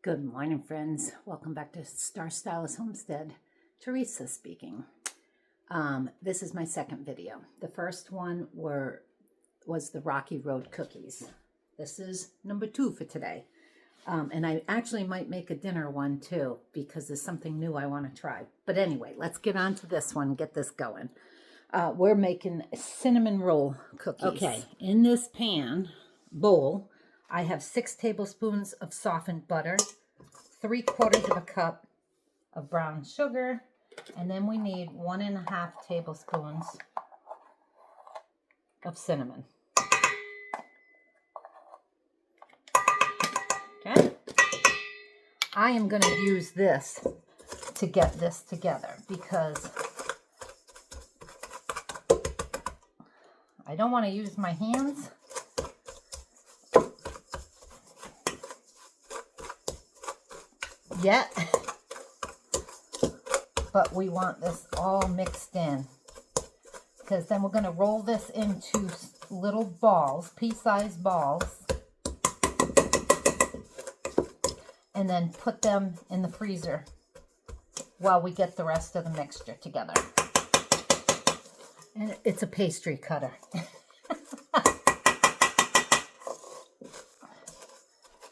Good morning, friends. Welcome back to Star Stylist Homestead. Teresa speaking. This is my second video. The first one was the Rocky Road cookies. This is number 2 for today. And I actually might make a dinner one too, because there's something new I want to try. But anyway, let's get on to this one, get this going. We're making cinnamon roll cookies. Okay, in this bowl, I have 6 tablespoons of softened butter, 3/4 of a cup of brown sugar, and then we need 1.5 tablespoons of cinnamon. Okay. I am going to use this to get this together because I don't want to use my hands. Yet, but we want this all mixed in because then we're going to roll this into little balls, pea-sized balls, and then put them in the freezer while we get the rest of the mixture together. And it's a pastry cutter.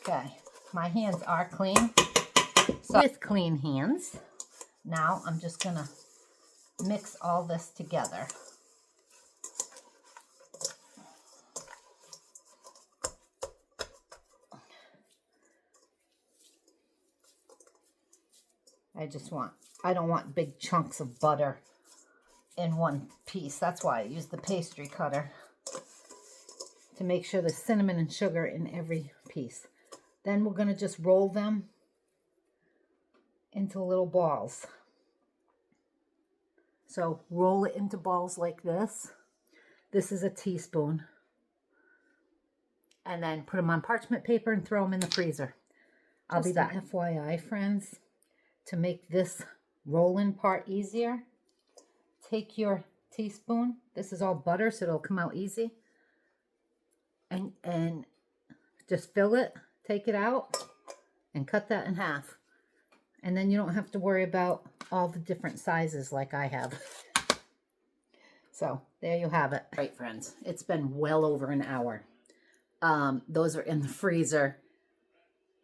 Okay, my hands are clean. So with clean hands, now I'm just going to mix all this together. I don't want big chunks of butter in one piece. That's why I use the pastry cutter to make sure there's cinnamon and sugar in every piece. Then we're going to just roll them into little balls. So roll it into balls like this. This is a teaspoon. And then put them on parchment paper and throw them in the freezer. I'll be back. FYI, friends, to make this roll-in part easier, take your teaspoon. This is all butter, so it'll come out easy. And just fill it, take it out, and cut that in half. And then you don't have to worry about all the different sizes like I have. So there you have it. Right, friends, it's been well over an hour. Those are in the freezer.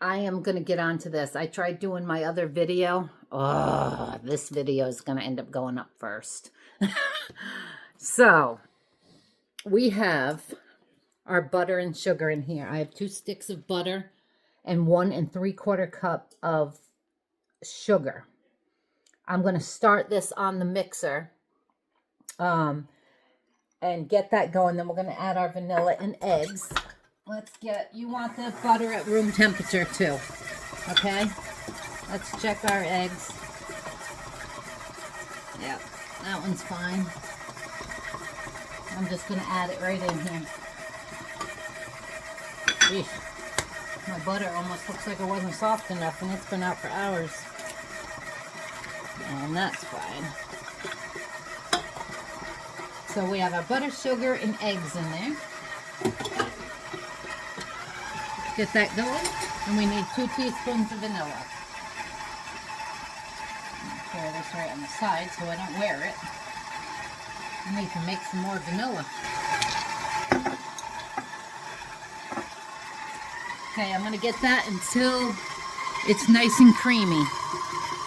I am going to get onto this. I tried doing my other video. Oh, this video is going to end up going up first. So we have our butter and sugar in here. I have 2 sticks of butter and 1 3/4 cup of sugar. I'm going to start this on the mixer and get that going. Then we're going to add our vanilla and eggs. You want the butter at room temperature too. Okay, let's check our eggs. Yep, that one's fine. I'm just going to add it right in here. Eesh. My butter almost looks like it wasn't soft enough, and it's been out for hours. And that's fine. So we have our butter, sugar, and eggs in there. Get that going. And we need 2 teaspoons of vanilla. Pour this right on the side so I don't wear it. I need to make some more vanilla. Okay, I'm going to get that until it's nice and creamy.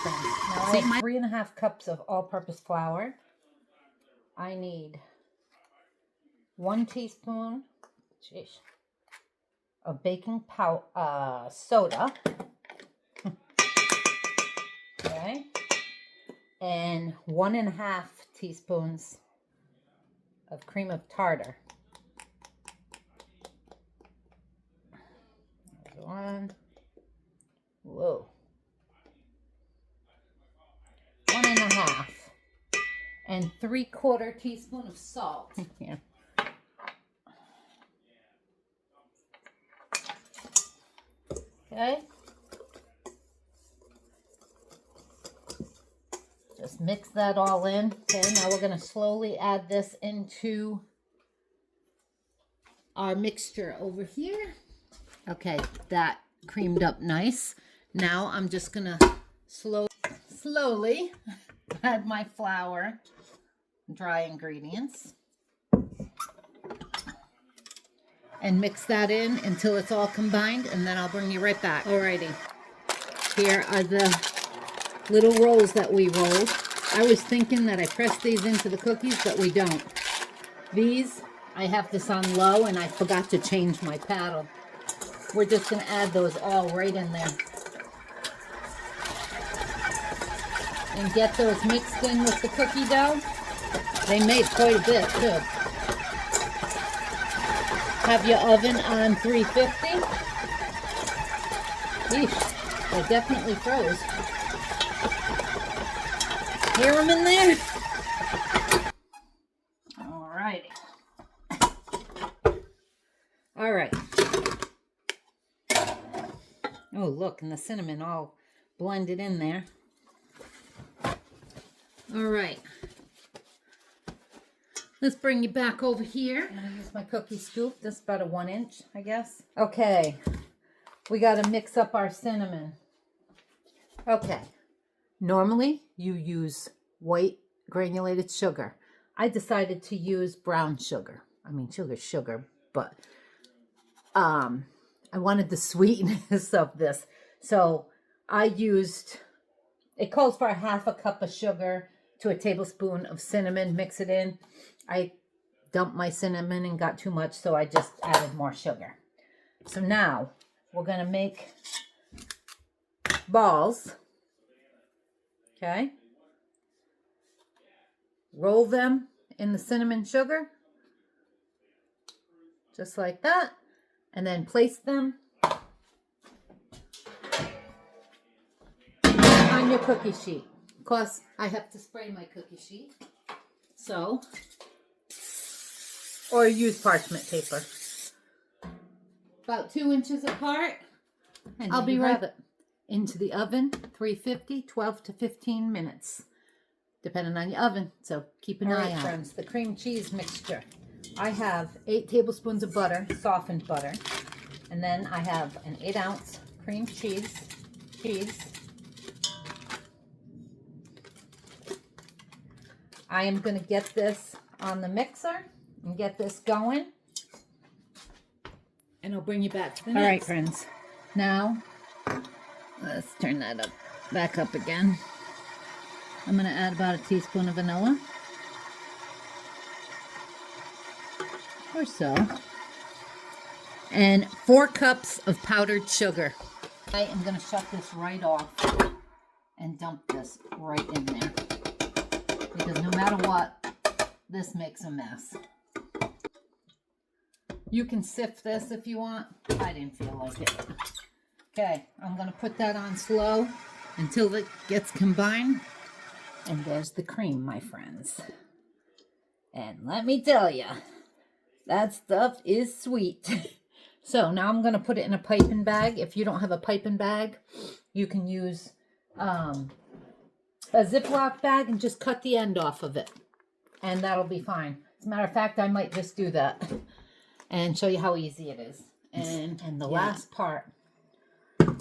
Now I have 3.5 cups of all-purpose flour. I need 1 teaspoon of baking soda. Okay. And 1.5 teaspoons of cream of tartar. There's 1. Whoa. 1.5. And 3/4 teaspoon of salt. Yeah. Okay. Just mix that all in. Okay, now we're going to slowly add this into our mixture over here. Okay, that creamed up nice. Now I'm just gonna slowly add my flour, dry ingredients, and mix that in until it's all combined, and then I'll bring you right back. Alrighty, here are the little rolls that we rolled. I was thinking that I pressed these into the cookies, but we don't. These, I have this on low and I forgot to change my paddle. We're just gonna add those all right in there. And get those mixed in with the cookie dough. They made quite a bit too. Have your oven on 350. Eesh, they definitely froze. Hear them in there? Alrighty. All right. Oh, look, and the cinnamon all blended in there. All right. Let's bring you back over here. I'm gonna use my cookie scoop. This is about a 1 inch, I guess. Okay. We got to mix up our cinnamon. Okay. Normally, you use white granulated sugar. I decided to use brown sugar. I mean, sugar's sugar, but I wanted the sweetness of this. So I used, it calls for a half a cup of sugar to a tablespoon of cinnamon. Mix it in. I dumped my cinnamon and got too much, so I just added more sugar. So now we're going to make balls. Okay. Roll them in the cinnamon sugar. Just like that. And then place them on your cookie sheet. Of course, I have to spray my cookie sheet. So, or use parchment paper. About 2 inches apart. And I'll be right into the oven, 350, 12 to 15 minutes, depending on your oven. So keep an eye on it. Friends, the cream cheese mixture. I have 8 tablespoons of butter, softened butter. And then I have an 8-ounce cream cheese. I am going to get this on the mixer and get this going. And I'll bring you back to the next. All right, friends. Now, let's turn that up, back up again. I'm going to add about a teaspoon of vanilla. Or so. And 4 cups of powdered sugar. I am going to shut this right off and dump this right in there. Because no matter what, this makes a mess. You can sift this if you want. I didn't feel like it. Okay, I'm going to put that on slow until it gets combined. And there's the cream, my friends. And let me tell you, that stuff is sweet. So now I'm going to put it in a piping bag. If you don't have a piping bag, you can use a Ziploc bag and just cut the end off of it. And that'll be fine. As a matter of fact, I might just do that and show you how easy it is. And the last part,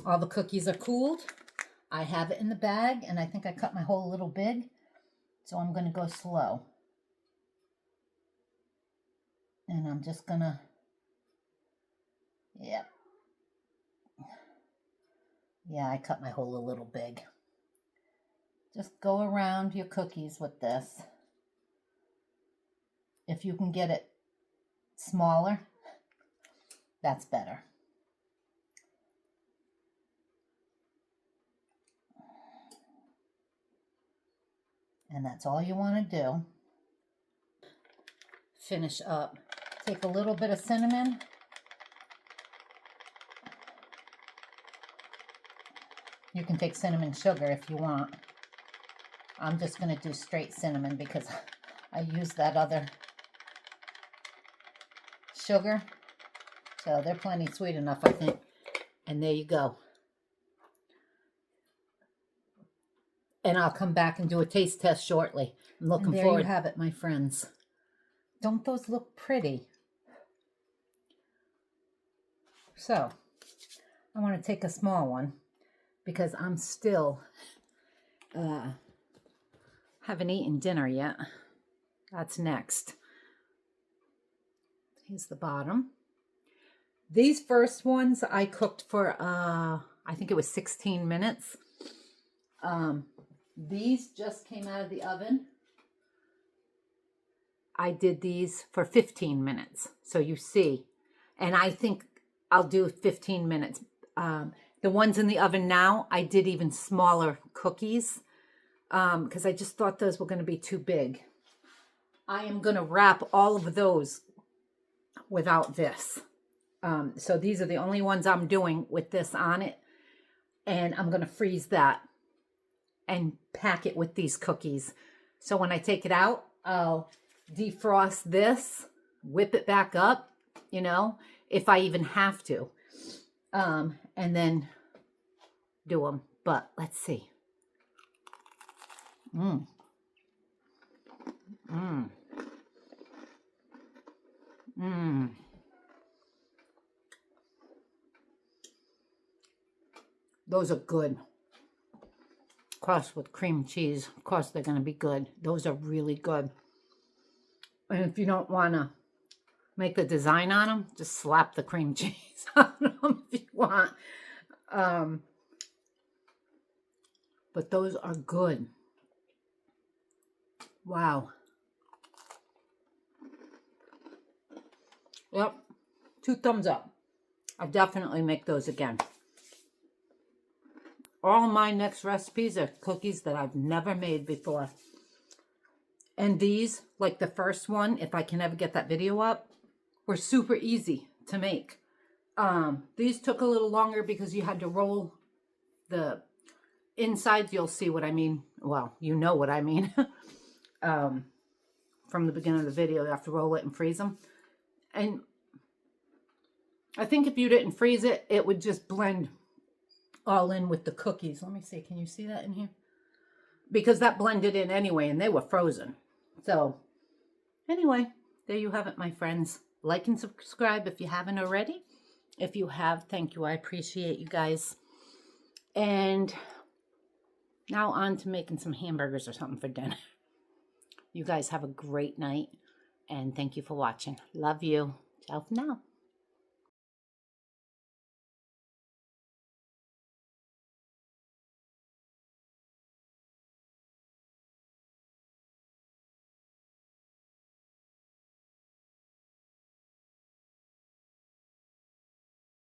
all the cookies are cooled. I have it in the bag, and I think I cut my hole a little big. So I'm going to go slow. And I'm just going to, yeah, I cut my hole a little big. Just go around your cookies with this. If you can get it smaller, that's better. And that's all you want to do. Finish up. Take a little bit of cinnamon. You can take cinnamon sugar if you want. I'm just going to do straight cinnamon because I use that other sugar. So they're plenty sweet enough, I think. And there you go. And I'll come back and do a taste test shortly. I'm looking forward. There you have it, my friends. Don't those look pretty? So, I want to take a small one because I'm still haven't eaten dinner yet. That's next. Here's the bottom. These first ones I cooked for, I think it was 16 minutes. These just came out of the oven. I did these for 15 minutes. So you see, and I think I'll do 15 minutes. The ones in the oven now, I did even smaller cookies because I just thought those were going to be too big. I am going to wrap all of those without this. So these are the only ones I'm doing with this on it. And I'm going to freeze that and pack it with these cookies. So when I take it out, I'll defrost this, whip it back up, you know, if I even have to. And then do them. But let's see. Those are good. Of course, with cream cheese, of course they're going to be good. Those are really good. And if you don't want to make the design on them, just slap the cream cheese on them if you want. But those are good. Wow. Yep. 2 thumbs up. I'll definitely make those again. All my next recipes are cookies that I've never made before. And these, like the first one, if I can ever get that video up, were super easy to make. These took a little longer because you had to roll the insides. You'll see what I mean. Well, you know what I mean. From the beginning of the video, you have to roll it and freeze them. And I think if you didn't freeze it, it would just blend all in with the cookies. Let me see. Can you see that in here? Because that blended in anyway, and they were frozen. So, anyway, there you have it, my friends. Like and subscribe if you haven't already. If you have, thank you. I appreciate you guys. And now on to making some hamburgers or something for dinner. You guys have a great night. And thank you for watching. Love you. Ciao for now.